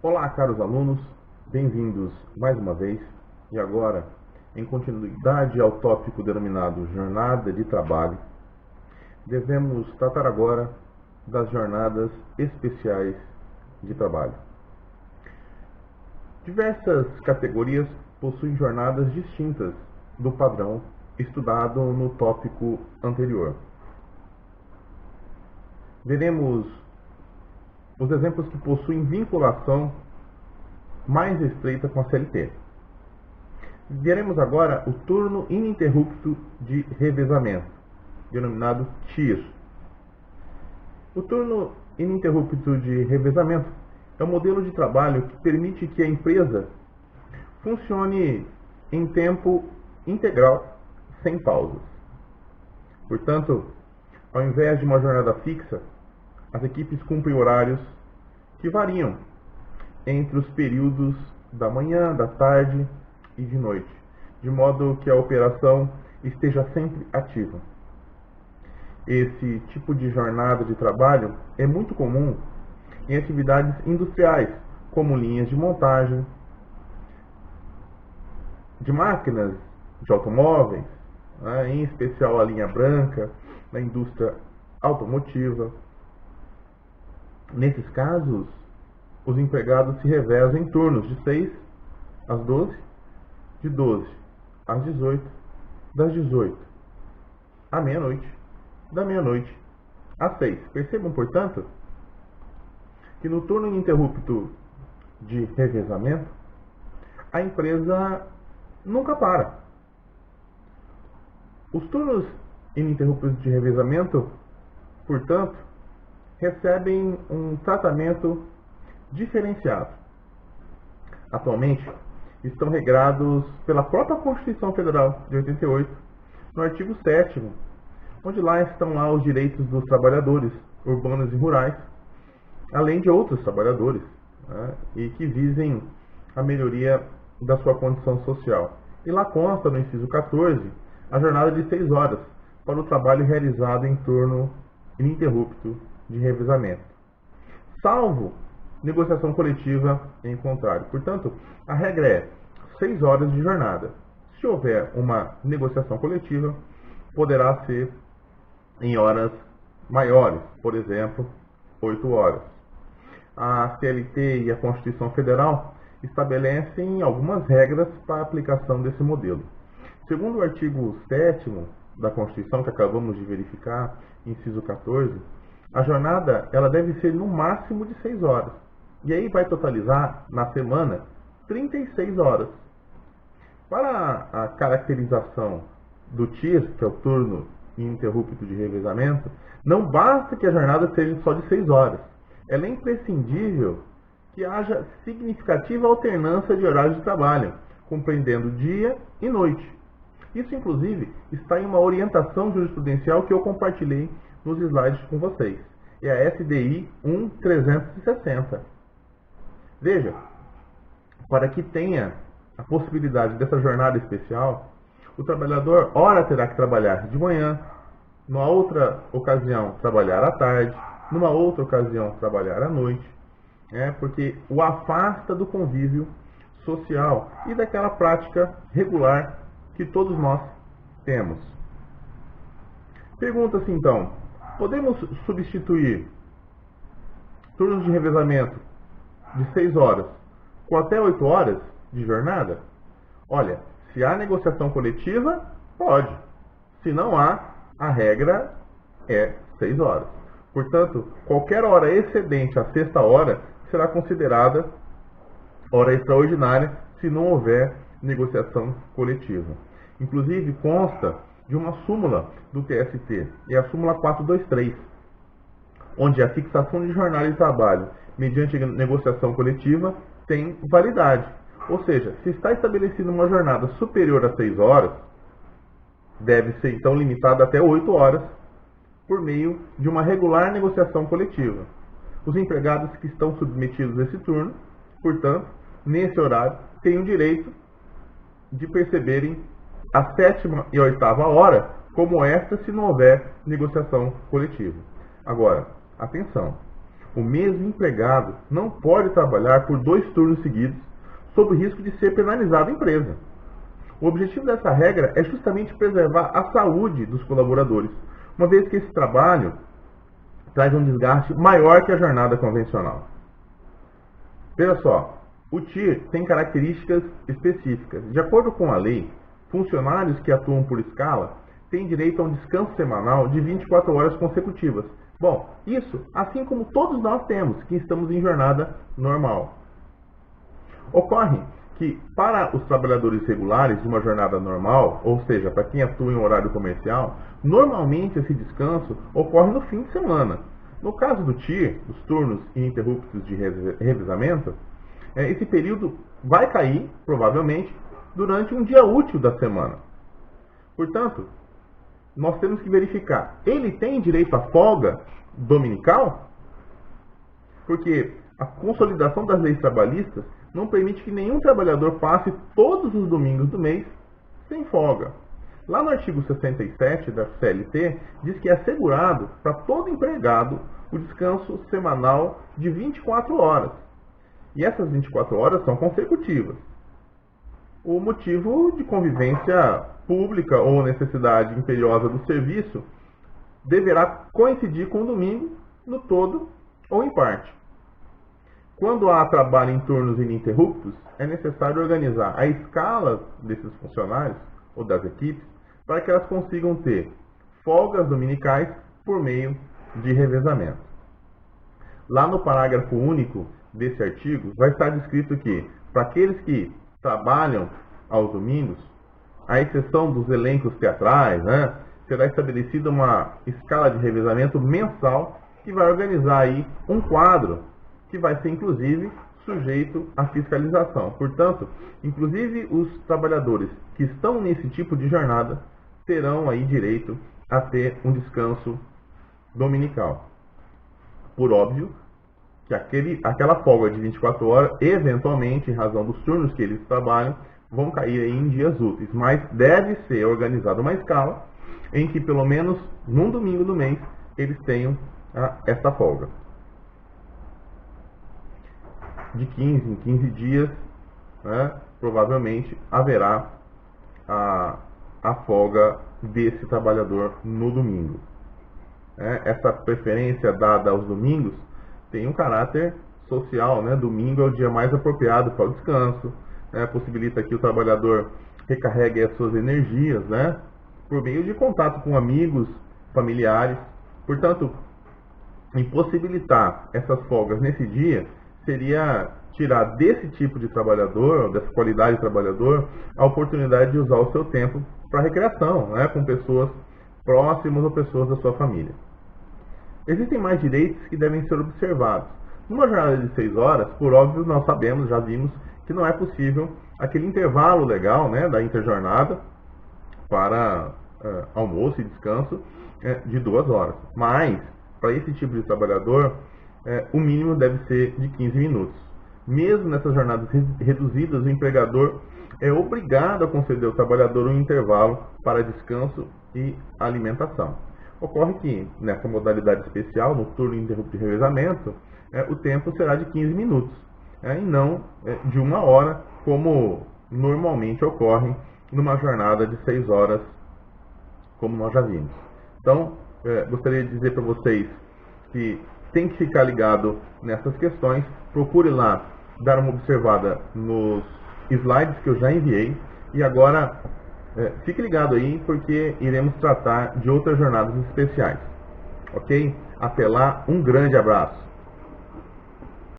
Olá, caros alunos, bem-vindos mais uma vez. E agora, em continuidade ao tópico denominado Jornada de Trabalho, devemos tratar agora das jornadas especiais de trabalho. Diversas categorias possuem jornadas distintas do padrão estudado no tópico anterior. Veremos os exemplos que possuem vinculação mais estreita com a CLT. Veremos agora o turno ininterrupto de revezamento, denominado TIR. O turno ininterrupto de revezamento é um modelo de trabalho que permite que a empresa funcione em tempo integral, sem pausas. Portanto, ao invés de uma jornada fixa, as equipes cumprem horários que variam entre os períodos da manhã, da tarde e de noite, de modo que a operação esteja sempre ativa. Esse tipo de jornada de trabalho é muito comum em atividades industriais, como linhas de montagem, de máquinas, de automóveis, em especial a linha branca, na indústria automotiva. Nesses casos, os empregados se revezam em turnos de 6 às 12, de 12 às 18, das 18 à meia-noite, da meia-noite às 6. Percebam, portanto, que no turno ininterrupto de revezamento, a empresa nunca para. Os turnos ininterruptos de revezamento, portanto, recebem um tratamento diferenciado. Atualmente, estão regrados pela própria Constituição Federal de 88, no artigo 7º, onde estão lá os direitos dos trabalhadores urbanos e rurais, além de outros trabalhadores, e que visem a melhoria da sua condição social. E lá consta, no inciso 14, a jornada de 6 horas para o trabalho realizado em turno ininterrupto de revezamento, salvo negociação coletiva em contrário. Portanto, a regra é 6 horas de jornada. Se houver uma negociação coletiva, poderá ser em horas maiores, por exemplo, 8 horas. A CLT e a Constituição Federal estabelecem algumas regras para a aplicação desse modelo. Segundo o artigo 7º da Constituição, que acabamos de verificar, inciso 14, a jornada ela deve ser no máximo de 6 horas. E aí vai totalizar, na semana, 36 horas. Para a caracterização do TIR, que é o turno ininterrupto de revezamento, não basta que a jornada seja só de 6 horas. Ela é imprescindível que haja significativa alternância de horários de trabalho, compreendendo dia e noite. Isso, inclusive, está em uma orientação jurisprudencial que eu compartilhei nos slides com vocês. É a SDI 1360. Veja, para que tenha a possibilidade dessa jornada especial, o trabalhador ora terá que trabalhar de manhã, numa outra ocasião trabalhar à tarde, numa outra ocasião trabalhar à noite, porque o afasta do convívio social e daquela prática regular que todos nós temos. Pergunta-se então, podemos substituir turnos de revezamento de 6 horas com até 8 horas de jornada? Olha, se há negociação coletiva, pode. Se não há, a regra é 6 horas. Portanto, qualquer hora excedente à sexta hora será considerada hora extraordinária se não houver negociação coletiva. Inclusive, consta de uma súmula do TST, é a súmula 423, onde a fixação de jornada de trabalho mediante negociação coletiva tem validade. Ou seja, se está estabelecida uma jornada superior a 6 horas, deve ser então limitada até 8 horas por meio de uma regular negociação coletiva. Os empregados que estão submetidos a esse turno, portanto, nesse horário, têm o direito de perceberem a 7ª e 8ª hora como extra se não houver negociação coletiva. Agora, atenção, O mesmo empregado não pode trabalhar por 2 turnos seguidos, sob o risco de ser penalizado a empresa. O objetivo dessa regra é justamente preservar a saúde dos colaboradores, uma vez que esse trabalho traz um desgaste maior que a jornada convencional. Veja só, o TIR tem características específicas. De acordo com a lei, funcionários que atuam por escala têm direito a um descanso semanal de 24 horas consecutivas. Bom, isso assim como todos nós temos, que estamos em jornada normal. Ocorre que, para os trabalhadores regulares de uma jornada normal, ou seja, para quem atua em horário comercial, normalmente esse descanso ocorre no fim de semana. No caso do TIR, os turnos ininterruptos de revezamento, esse período vai cair, provavelmente, durante um dia útil da semana. Portanto, nós temos que verificar, ele tem direito à folga dominical? Porque a consolidação das leis trabalhistas não permite que nenhum trabalhador passe todos os domingos do mês sem folga. Lá no artigo 67 da CLT, diz que é assegurado para todo empregado o descanso semanal de 24 horas. E essas 24 horas são consecutivas. O motivo de convivência pública ou necessidade imperiosa do serviço deverá coincidir com o domingo no todo ou em parte. Quando há trabalho em turnos ininterruptos, é necessário organizar a escala desses funcionários ou das equipes para que elas consigam ter folgas dominicais por meio de revezamento. Lá no parágrafo único desse artigo, vai estar descrito que, para aqueles que trabalham aos domingos, à exceção dos elencos teatrais, será estabelecida uma escala de revezamento mensal que vai organizar aí um quadro que vai ser, inclusive, sujeito à fiscalização. Portanto, inclusive os trabalhadores que estão nesse tipo de jornada terão aí direito a ter um descanso dominical. Por óbvio que aquela folga de 24 horas, eventualmente, em razão dos turnos que eles trabalham, vão cair aí em dias úteis, mas deve ser organizada uma escala em que, pelo menos num domingo do mês, eles tenham essa folga. De 15 em 15 dias, provavelmente haverá a folga desse trabalhador no domingo. Essa preferência dada aos domingos tem um caráter social, Domingo é o dia mais apropriado para o descanso, possibilita que o trabalhador recarregue as suas energias, por meio de contato com amigos, familiares. Portanto, impossibilitar essas folgas nesse dia seria tirar desse tipo de trabalhador, dessa qualidade de trabalhador, a oportunidade de usar o seu tempo para recreação, com pessoas próximas ou pessoas da sua família. Existem mais direitos que devem ser observados. Numa jornada de 6 horas, por óbvio, nós sabemos, já vimos, que não é possível aquele intervalo legal da interjornada para almoço e descanso de 2 horas. Mas, para esse tipo de trabalhador, o mínimo deve ser de 15 minutos. Mesmo nessas jornadas reduzidas, o empregador é obrigado a conceder ao trabalhador um intervalo para descanso e alimentação. Ocorre que, nessa modalidade especial, no turno ininterrupto de revezamento, o tempo será de 15 minutos, e não de 1 hora, como normalmente ocorre numa jornada de 6 horas, como nós já vimos. Então, gostaria de dizer para vocês que tem que ficar ligado nessas questões. Procure lá dar uma observada nos slides que eu já enviei. E agora, fique ligado aí, porque iremos tratar de outras jornadas especiais. Ok? Até lá, um grande abraço.